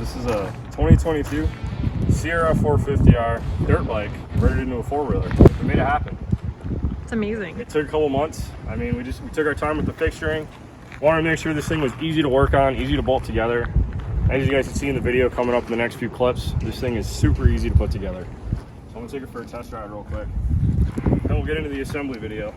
This is a 2022 Sierra 450R dirt bike converted into a four-wheeler. We made it happen. It's amazing. It took a couple months. I mean, we took our time with the fixturing. Wanted to make sure this thing was easy to work on, easy to bolt together. As you guys can see in the video coming up in the next few clips, this thing is super easy to put together. So I'm gonna take it for a test ride real quick. Then we'll get into the assembly video.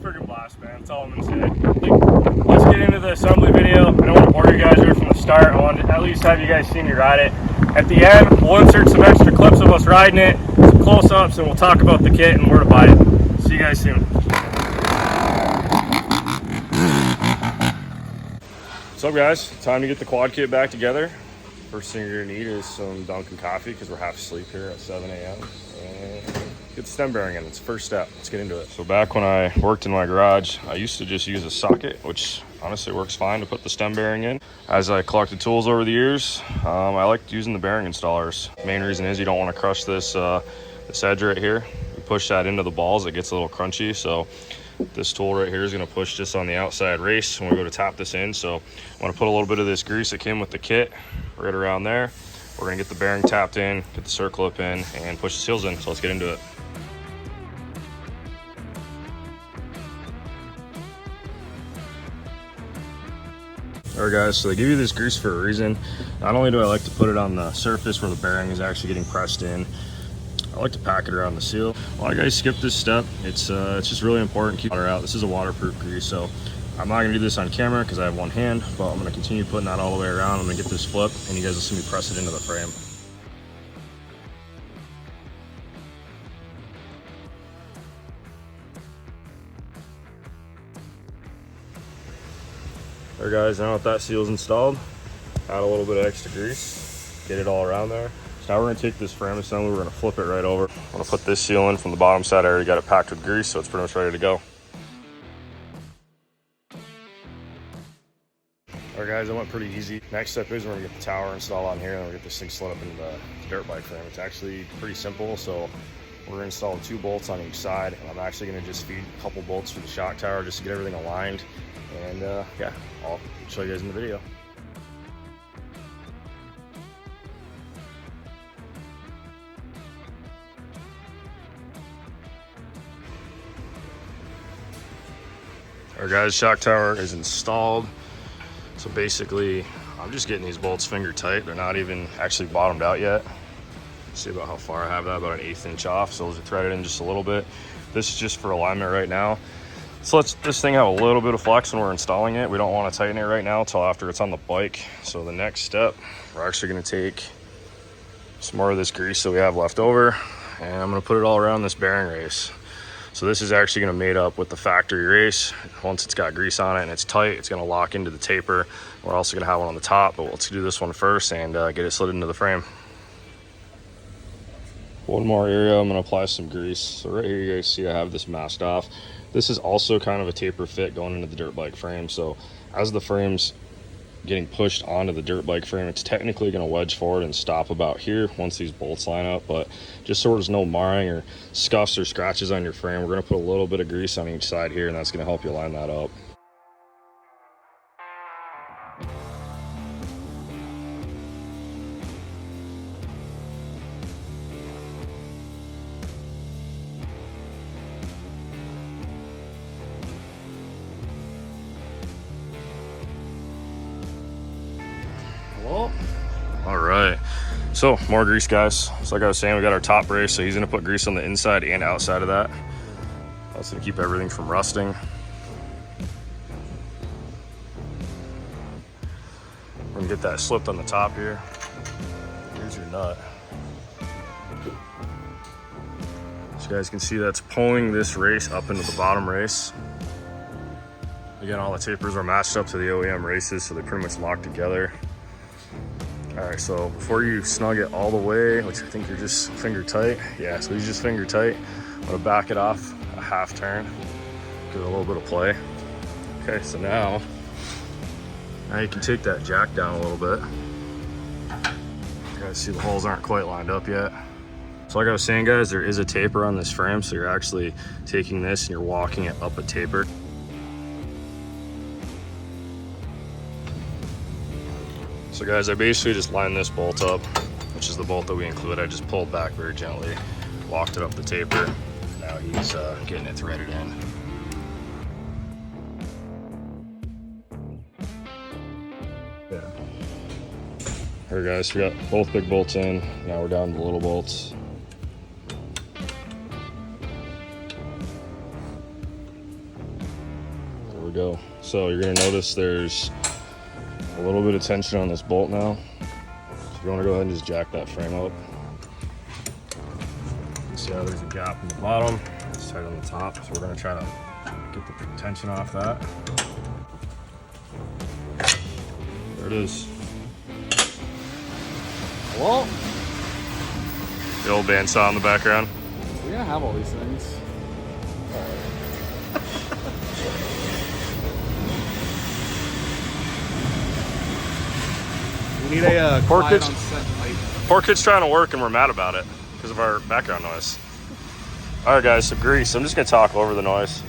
Friggin' blast, man. That's all I'm gonna say. Let's get into the assembly video. I don't want to bore you guys right from the start. I want to at least have you guys see me ride it. At the end, we'll insert some extra clips of us riding it, some close-ups, and we'll talk about the kit and where to buy it. See you guys soon. What's up, guys? Time to get the quad kit back together. First thing you're gonna need is some Dunkin' coffee because we're half asleep here at 7 a.m. And get the stem bearing in. It's the first step. Let's get into it. So back when I worked in my garage, I used to just use a socket, which honestly works fine to put the stem bearing in. As I collected tools over the years, I liked using the bearing installers. Main reason is you don't want to crush this edge right here. You push that into the balls, it gets a little crunchy. So this tool right here is going to push this on the outside race when we go to tap this in. So I want to put a little bit of this grease that came with the kit right around there. We're going to get the bearing tapped in, get the circlip in, and push the seals in. So let's get into it. Alright guys, so they give you this grease for a reason. Not only do I like to put it on the surface where the bearing is actually getting pressed in, I like to pack it around the seal. A lot of guys skip this step. It's just really important to keep water out. This is a waterproof grease, so I'm not gonna do this on camera because I have one hand, but I'm gonna continue putting that all the way around. I'm gonna get this flip and you guys will see me press it into the frame. There guys, now that seal's installed, add a little bit of extra grease, get it all around there. So now we're gonna take this frame assembly, we're gonna flip it right over. I'm gonna put this seal in from the bottom side. I already got it packed with grease, so it's pretty much ready to go. All right guys, that went pretty easy. Next step is we're gonna get the tower installed on here and we'll get this thing slid up into the dirt bike frame. It's actually pretty simple, so we're installing 2 bolts on each side. And I'm actually gonna just feed a couple bolts for the shock tower just to get everything aligned. And yeah, I'll show you guys in the video. Our guys, shock tower is installed. So basically, I'm just getting these bolts finger tight. They're not even actually bottomed out yet. See about how far I have that, about an 1/8 inch off. So those are threaded in just a little bit. This is just for alignment right now. So let's this thing have a little bit of flex when we're installing it. We don't want to tighten it right now until after it's on the bike. So the next step, we're actually going to take some more of this grease that we have left over, and I'm going to put it all around this bearing race. So this is actually going to mate up with the factory race. Once it's got grease on it and it's tight, it's going to lock into the taper. We're also going to have one on the top, but let's do this one first and get it slid into the frame. One more area, I'm going to apply some grease. So right here you guys see I have this masked off. This is also kind of a taper fit going into the dirt bike frame. So as the frame's getting pushed onto the dirt bike frame, it's technically going to wedge forward and stop about here once these bolts line up. But just so there's no marring or scuffs or scratches on your frame, we're going to put a little bit of grease on each side here, and that's going to help you line that up. All right, so more grease, guys. So like I was saying, we got our top brace, so he's gonna put grease on the inside and outside of that. That's gonna keep everything from rusting. We're gonna get that slipped on the top here. Here's your nut. So you guys can see that's pulling this race up into the bottom race. Again, all the tapers are matched up to the OEM races, so they pretty much lock together. All right, so before you snug it all the way, which I think you're just finger tight. Yeah, so you just finger tight. I'm gonna back it off a half turn, give it a little bit of play. Okay, so now you can take that jack down a little bit. You guys see the holes aren't quite lined up yet. So like I was saying, guys, there is a taper on this frame, so you're actually taking this and you're walking it up a taper. So guys, I basically just lined this bolt up, which is the bolt that we included. I just pulled back very gently, walked it up the taper. Now he's getting it threaded in. Yeah. All right, guys, we got both big bolts in. Now we're down to the little bolts. There we go. So you're gonna notice there's a little bit of tension on this bolt now. So you want to go ahead and just jack that frame up. See how there's a gap in the bottom, it's tight on the top. So we're going to try to get the tension off that. There it is. Well, the old bandsaw in the background. We're gonna have all these things. We need a Poor kid's trying to work and we're mad about it because of our background noise. All right, guys, so grease. I'm just gonna talk over the noise.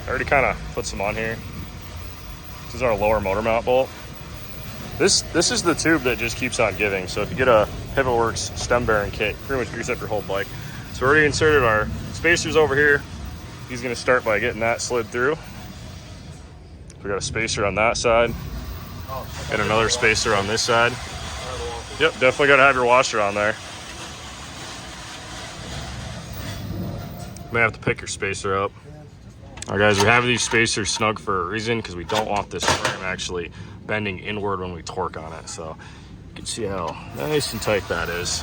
I already kind of put some on here. This is our lower motor mount bolt. This is the tube that just keeps on giving. So if you get a PivotWorks stem bearing kit, pretty much grease up your whole bike. So we already inserted our spacers over here. He's gonna start by getting that slid through. We got a spacer on that side. And another spacer on this side. Yep, definitely gotta have your washer on there. May have to pick your spacer up. All right, guys, we have these spacers snug for a reason because we don't want this frame actually bending inward when we torque on it. So you can see how nice and tight that is.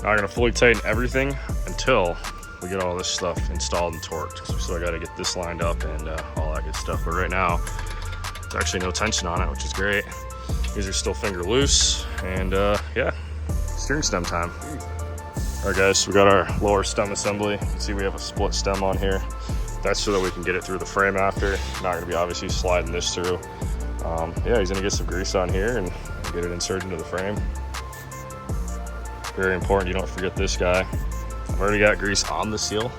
I'm gonna fully tighten everything until we get all this stuff installed and torqued. So I gotta get this lined up and all that good stuff. But right now, there's actually no tension on it, which is great. These are still finger loose, and yeah, steering stem time. All right, guys, so we got our lower stem assembly. You can see we have a split stem on here. That's so that we can get it through the frame after. Not gonna be obviously sliding this through. Yeah, he's gonna get some grease on here and get it inserted into the frame. Very important you don't forget this guy. I've already got grease on the seal.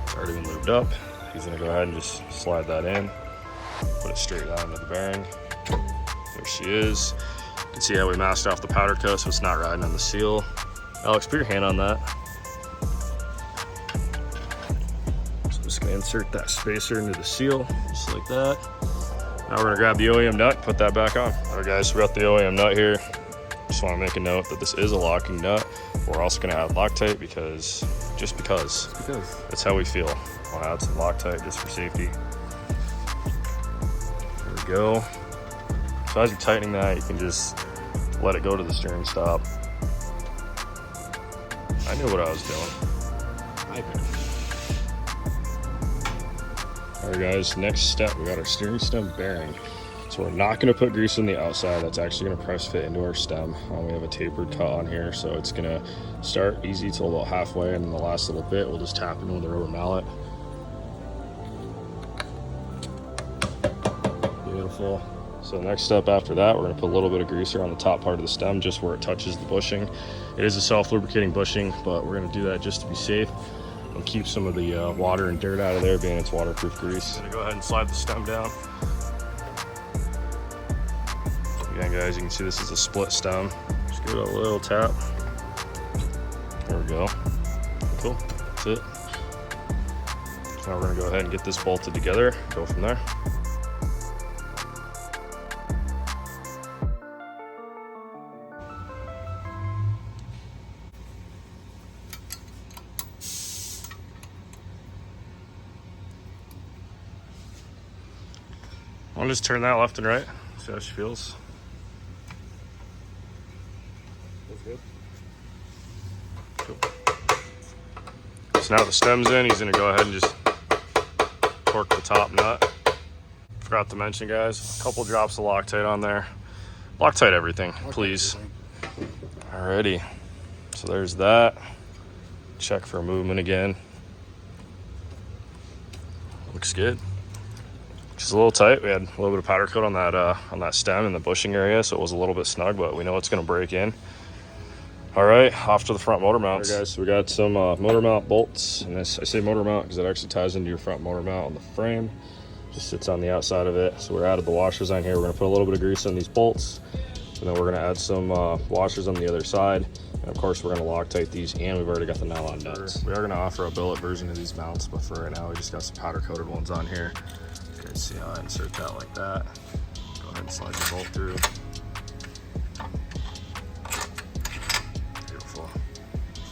It's already been lubed up. He's gonna go ahead and just slide that in, put it straight down into the bearing. There she is. You can see how we masked off the powder coat so it's not riding on the seal. Alex, put your hand on that. So I'm just gonna insert that spacer into the seal, just like that. Now we're gonna grab the OEM nut, put that back on. All right, guys, we got the OEM nut here. Just want to make a note that this is a locking nut. We're also going to add Loctite because that's how we feel. I want to add some Loctite just for safety. There we go. So as you're tightening that, you can just let it go to the steering stop. I knew what I was doing. All right, guys, next step, we got our steering stem bearing. So we're not going to put grease on the outside. That's actually going to press fit into our stem. We have a tapered cut on here, so it's going to start easy till about halfway, and then the last little bit we'll just tap in with a rubber mallet. Beautiful. So the next step after that, we're going to put a little bit of greaser on the top part of the stem, just where it touches the bushing. It is a self-lubricating bushing, but we're going to do that just to be safe and keep some of the water and dirt out of there, being it's waterproof grease. I'm going to go ahead and slide the stem down. Again, guys, you can see this is a split stem. Just give it a little tap. There we go. Cool. That's it. So now we're going to go ahead and get this bolted together. Go from there. I'll just turn that left and right, see how she feels. That's good. Cool. So now the stem's in, he's gonna go ahead and just torque the top nut. Forgot to mention, guys, a couple drops of Loctite on there. Loctite everything, please. Alrighty, so there's that. Check for movement again. Looks good. Just a little tight. We had a little bit of powder coat on that stem in the bushing area, so it was a little bit snug, but we know it's gonna break in. All right, off to the front motor mounts. All right, guys, so we got some motor mount bolts, and this, I say motor mount because it actually ties into your front motor mount on the frame. Just sits on the outside of it. So we're added the washers on here. We're gonna put a little bit of grease on these bolts, and then we're gonna add some washers on the other side. And of course, we're gonna Loctite these, and we've already got the nylon nuts. We are gonna offer a billet version of these mounts, but for right now, we just got some powder coated ones on here. You can see how I insert that like that. Go ahead and slide the bolt through. Beautiful.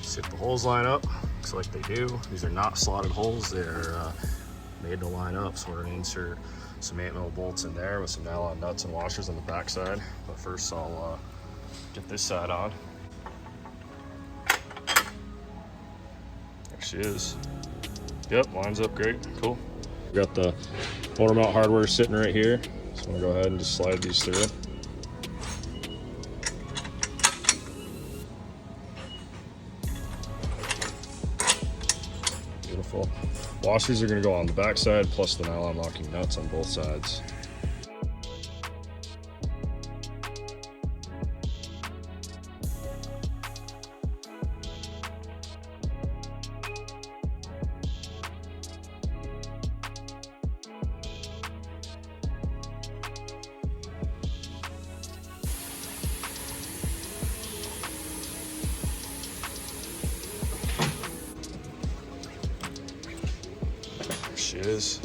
See if the holes line up. Looks like they do. These are not slotted holes. They're made to line up, so we're gonna insert some 8mm bolts in there with some nylon nuts and washers on the back side. But first I'll get this side on. There she is. Yep, lines up great, cool. We got the motor mount hardware sitting right here. So I'm gonna go ahead and just slide these through. Beautiful. Washers are going to go on the back side, plus the nylon locking nuts on both sides. She is.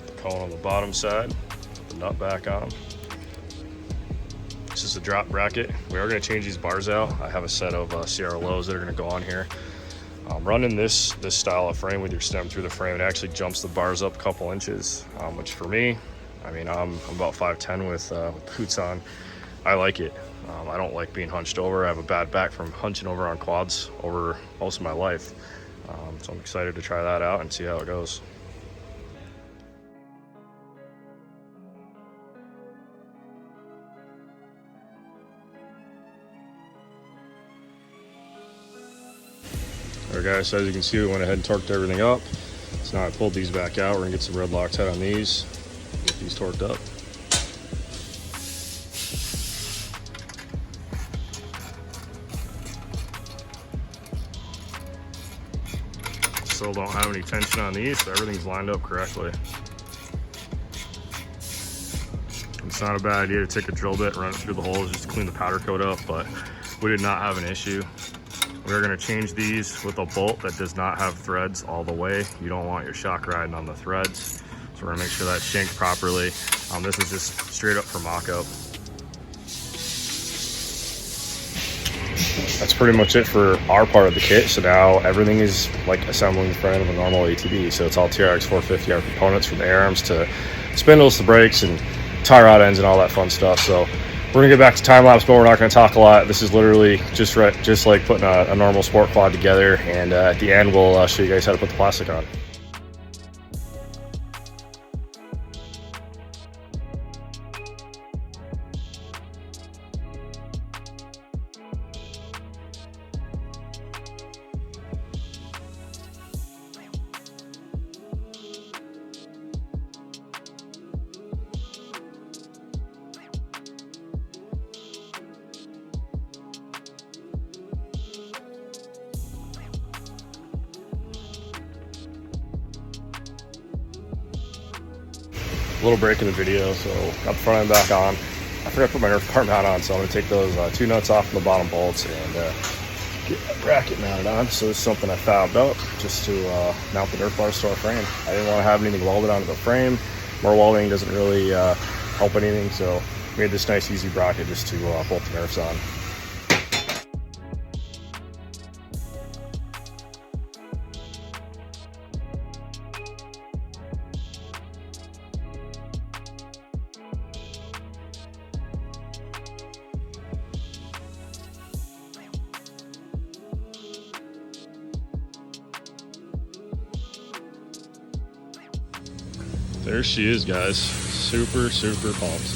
The cone on the bottom side, the nut back on. This is a drop bracket. We are going to change these bars out. I have a set of Sierra Lows that are going to go on here. Running this style of frame with your stem through the frame, it actually jumps the bars up a couple inches, which for me, I mean, I'm about 5'10" with boots on. I like it. I don't like being hunched over. I have a bad back from hunching over on quads over most of my life. So I'm excited to try that out and see how it goes. Alright guys, so as you can see, we went ahead and torqued everything up. So now I pulled these back out. We're gonna get some red Loctite on these, get these torqued up. Still don't have any tension on these, so everything's lined up correctly. It's not a bad idea to take a drill bit, run it through the holes just to clean the powder coat up, but we did not have an issue. We're going to change these with a bolt that does not have threads all the way. You don't want your shock riding on the threads, so we're going to make sure that's shanked properly. This is just straight up for mock-up. That's pretty much it for our part of the kit. So now everything is like assembling the front end of a normal ATV. So it's all TRX 450R components, from the air arms to spindles to brakes and tie rod ends and all that fun stuff. So we're gonna get back to time lapse, but we're not gonna talk a lot. This is literally just like putting a normal sport quad together. And at the end, we'll show you guys how to put the plastic on. Little break in the video, so got the front end back on. I forgot to put my Nerf bar mount on, so I'm going to take those two nuts off from the bottom bolts and get that bracket mounted on. So it's something I fouled up just to mount the Nerf bars to our frame. I didn't want to have anything welded onto the frame. More welding doesn't really help anything, so we made this nice easy bracket just to bolt the Nerfs on. There she is, guys. Super, super pumped.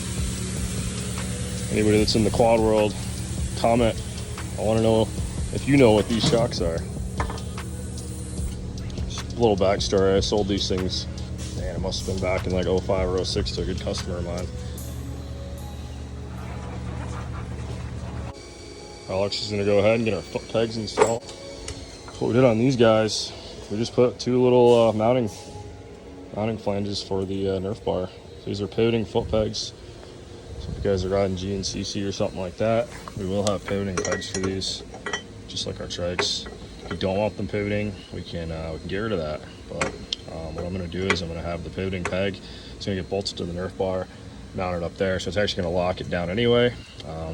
Anybody that's in the quad world, comment. I want to know if you know what these shocks are. Just a little backstory. I sold these things, man, it must have been back in like 05 or 06 to a good customer of mine. Alex is gonna go ahead and get our foot pegs installed. What we did on these guys, we just put two little mounting flanges for the Nerf bar. So these are pivoting foot pegs. So if you guys are riding GNCC or something like that, we will have pivoting pegs for these, just like our trikes. If you don't want them pivoting, we can get rid of that. But what I'm gonna do is I'm gonna have the pivoting peg. It's gonna get bolted to the Nerf bar, mounted up there, so it's actually gonna lock it down anyway.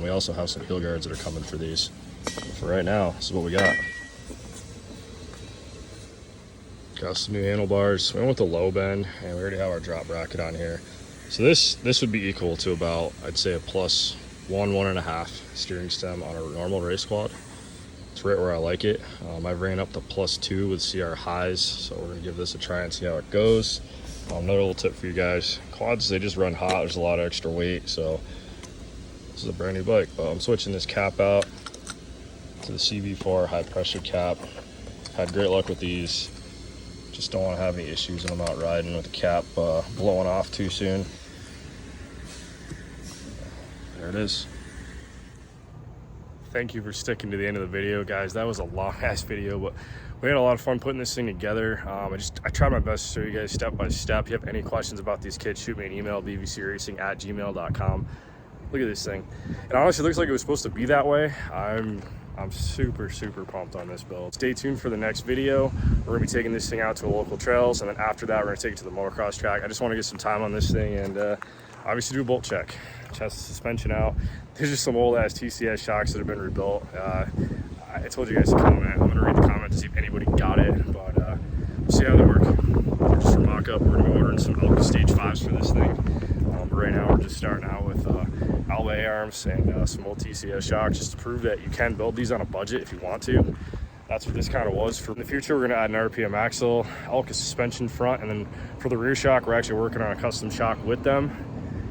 We also have some heel guards that are coming for these. But for right now, this is what we got. Got some new handlebars. We went with the low bend, and we already have our drop bracket on here. So this would be equal to about, I'd say, a +1, 1.5 steering stem on a normal race quad. It's right where I like it. I've ran up to +2 with CR highs, so we're gonna give this a try and see how it goes. Another little tip for you guys: quads, they just run hot. There's a lot of extra weight, so this is a brand new bike. But I'm switching this cap out to the CV4 high pressure cap. Had great luck with these. Just don't want to have any issues when I'm out riding with the cap blowing off too soon. There it is. Thank you for sticking to the end of the video, guys. That was a long ass video, but we had a lot of fun putting this thing together. I tried my best to show you guys step by step. If you have any questions about these kits, shoot me an email, bbcracing@gmail.com. Look at this thing. It honestly looks like it was supposed to be that way. I'm super, super pumped on this build. Stay tuned for the next video. We're gonna be taking this thing out to a local trails, and then after that, we're gonna take it to the motocross track. I just wanna get some time on this thing and obviously do a bolt check. Test the suspension out. There's just some old ass TCS shocks that have been rebuilt. I told you guys to comment. I'm gonna read the comment to see if anybody got it, but we'll see how they work. We're just a mock-up. We're gonna be ordering some Alka Stage 5s for this thing. But right now, we're just starting out with Alba A-arms and some old TCS shocks, just to prove that you can build these on a budget if you want to. That's what this kind of was. For in the future, we're gonna add an RPM axle, Alka suspension front, and then for the rear shock, we're actually working on a custom shock with them,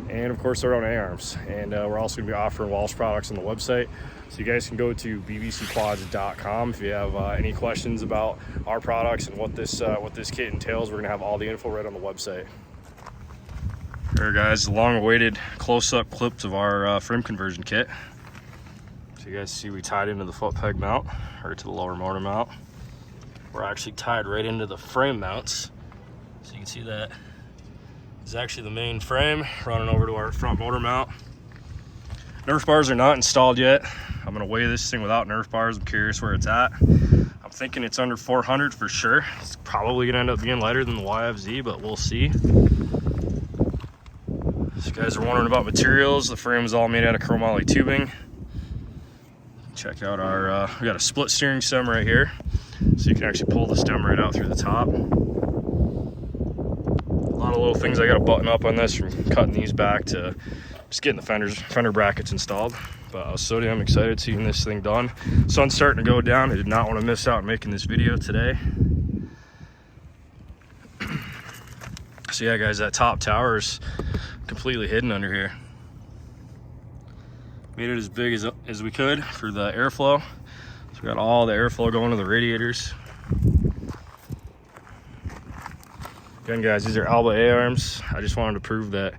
and of course our own A-arms. And we're also gonna be offering Walsh products on the website, so you guys can go to bbcquads.com if you have any questions about our products and what this kit entails. We're gonna have all the info right on the website. There, guys, the long-awaited close-up clips of our frame conversion kit. So you guys see we tied into the foot peg mount, or to the lower motor mount. We're actually tied right into the frame mounts. So you can see that is actually the main frame running over to our front motor mount. Nerf bars are not installed yet. I'm gonna weigh this thing without Nerf bars. I'm curious where it's at. I'm thinking it's under 400 for sure. It's probably gonna end up being lighter than the YFZ, but we'll see. So you guys are wondering about materials. The frame is all made out of chromoly tubing. Check out our, we got a split steering stem right here. So you can actually pull the stem right out through the top. A lot of little things I gotta button up on this, from cutting these back to just getting the fender brackets installed. But I was so damn excited seeing this thing done. Sun's starting to go down. I did not want to miss out on making this video today. So yeah, guys, that top tower is completely hidden under here. Made it as big as we could for the airflow. So we got all the airflow going to the radiators. Again, guys, these are Alba A-arms. I just wanted to prove that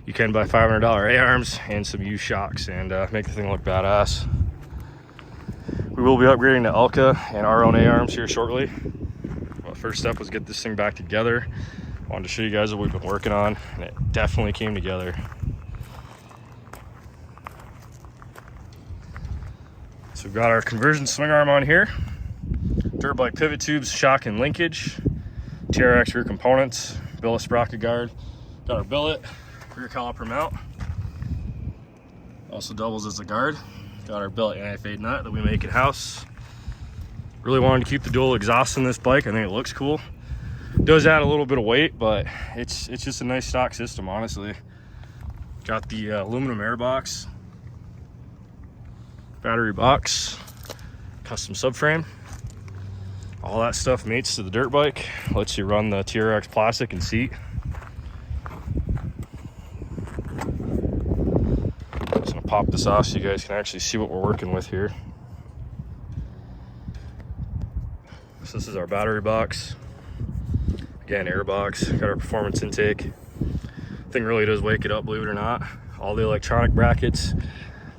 you can buy $500 A-arms and some used shocks and make the thing look badass. We will be upgrading to Alka and our own A-arms here shortly. Well, first step was get this thing back together. Wanted to show you guys what we've been working on, and it definitely came together. So we've got our conversion swing arm on here, dirt bike pivot tubes, shock and linkage, TRX rear components, billet sprocket guard, got our billet, rear caliper mount, also doubles as a guard, got our billet anti-fade nut that we make in-house. Really wanted to keep the dual exhaust in this bike. I think it looks cool. Does add a little bit of weight, but it's just a nice stock system, honestly. Got the aluminum air box, battery box, custom subframe. All that stuff mates to the dirt bike. Lets you run the TRX plastic and seat. pop this off so you guys can actually see what we're working with here. So this is our battery box. Again, air box, got our performance intake. Thing really does wake it up, believe it or not. All the electronic brackets,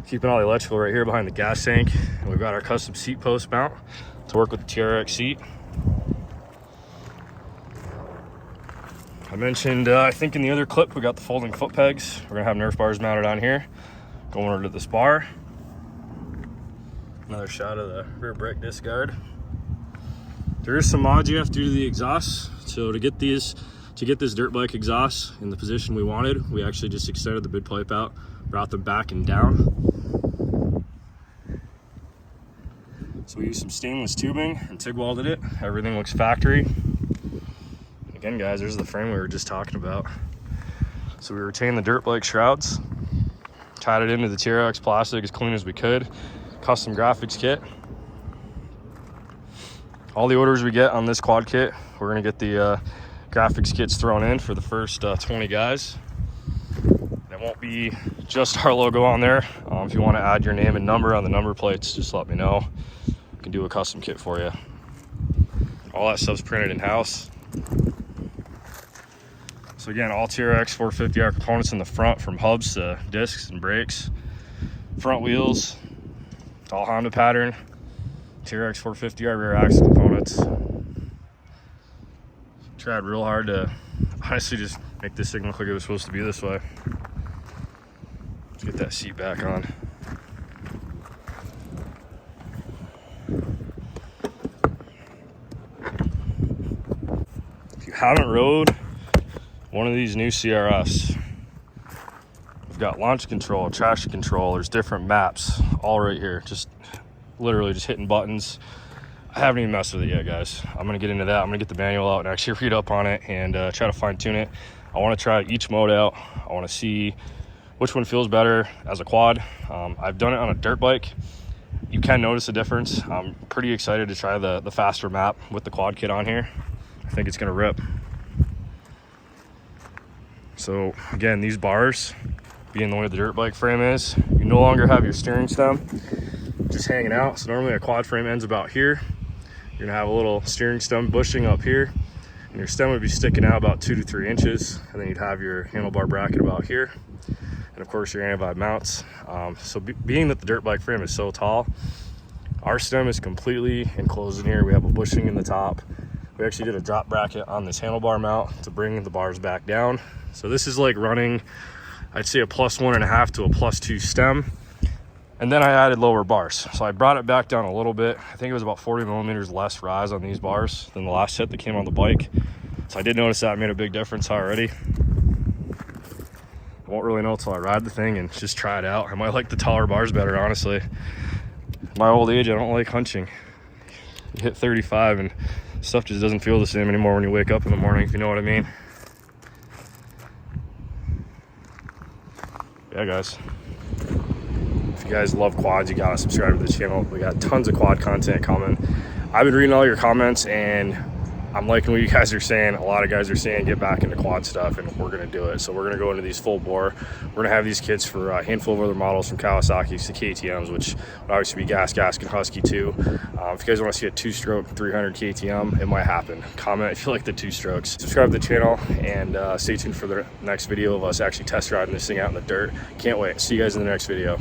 keeping all the electrical right here behind the gas tank. And we've got our custom seat post mount to work with the TRX seat. I mentioned, I think in the other clip, we got the folding foot pegs. We're gonna have Nerf bars mounted on here, going over to this bar. Another shot of the rear brake disc guard. There is some mods you have to do to the exhaust. So to get this dirt bike exhaust in the position we wanted, we actually just extended the bid pipe out, brought them back and down. So we used some stainless tubing and TIG welded it. Everything looks factory. Again, guys, there's the frame we were just talking about. So we retained the dirt bike shrouds, tied it into the TRX plastic as clean as we could, custom graphics kit. All the orders we get on this quad kit, we're gonna get the graphics kits thrown in for the first 20 guys. It won't be just our logo on there. If you want to add your name and number on the number plates, just let me know. We can do a custom kit for you. All that stuff's printed in-house. So again, all TRX 450R components in the front, from hubs to discs and brakes. Front wheels, all Honda pattern. TRX 450R rear axle components. Tried real hard to honestly just make this thing look like it was supposed to be this way. Let's get that seat back on. If you haven't rode one of these new CRS, we've got launch control, traction control, there's different maps all right here, just literally just hitting buttons. I haven't even messed with it yet, guys. I'm gonna get into that. I'm gonna get the manual out and actually read up on it and try to fine tune it. I wanna try each mode out. I wanna see which one feels better as a quad. I've done it on a dirt bike. You can notice a difference. I'm pretty excited to try the faster map with the quad kit on here. I think it's gonna rip. So again, these bars, being the way the dirt bike frame is, you no longer have your steering stem just hanging out. So normally a quad frame ends about here. You're gonna have a little steering stem bushing up here, and your stem would be sticking out about 2 to 3 inches. And then you'd have your handlebar bracket about here. And of course your anti-vibe mounts. Being that the dirt bike frame is so tall, our stem is completely enclosed in here. We have a bushing in the top. We actually did a drop bracket on this handlebar mount to bring the bars back down. So this is like running, I'd say a +1.5 to a +2 stem. And then I added lower bars. So I brought it back down a little bit. I think it was about 40 millimeters less rise on these bars than the last set that came on the bike. So I did notice that made a big difference already. I won't really know until I ride the thing and just try it out. I might like the taller bars better, honestly. At my old age, I don't like hunching. You hit 35 and stuff just doesn't feel the same anymore when you wake up in the morning, if you know what I mean. Yeah, guys. If you guys love quads, you gotta subscribe to the channel. We got tons of quad content coming. I've been reading all your comments and I'm liking what you guys are saying. A lot of guys are saying get back into quad stuff, and we're gonna do it. So we're gonna go into these full bore. We're gonna have these kits for a handful of other models, from Kawasaki's to KTM's, which would obviously be Gas, and Husky too. If you guys wanna see a 2-stroke 300 KTM, it might happen. Comment if you like the 2 strokes. Subscribe to the channel and stay tuned for the next video of us actually test riding this thing out in the dirt. Can't wait. See you guys in the next video.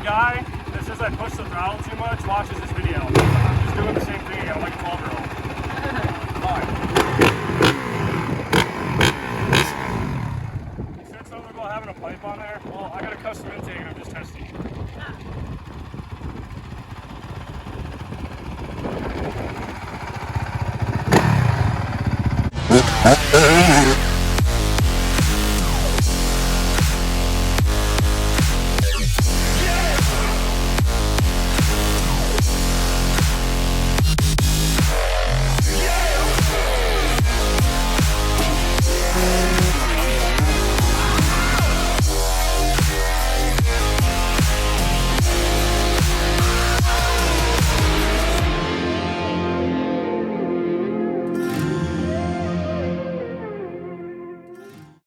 Guy that says I push the throttle too much watches this video. I'm just doing the same thing. I'm like a 12-year-old. Fine. Huh?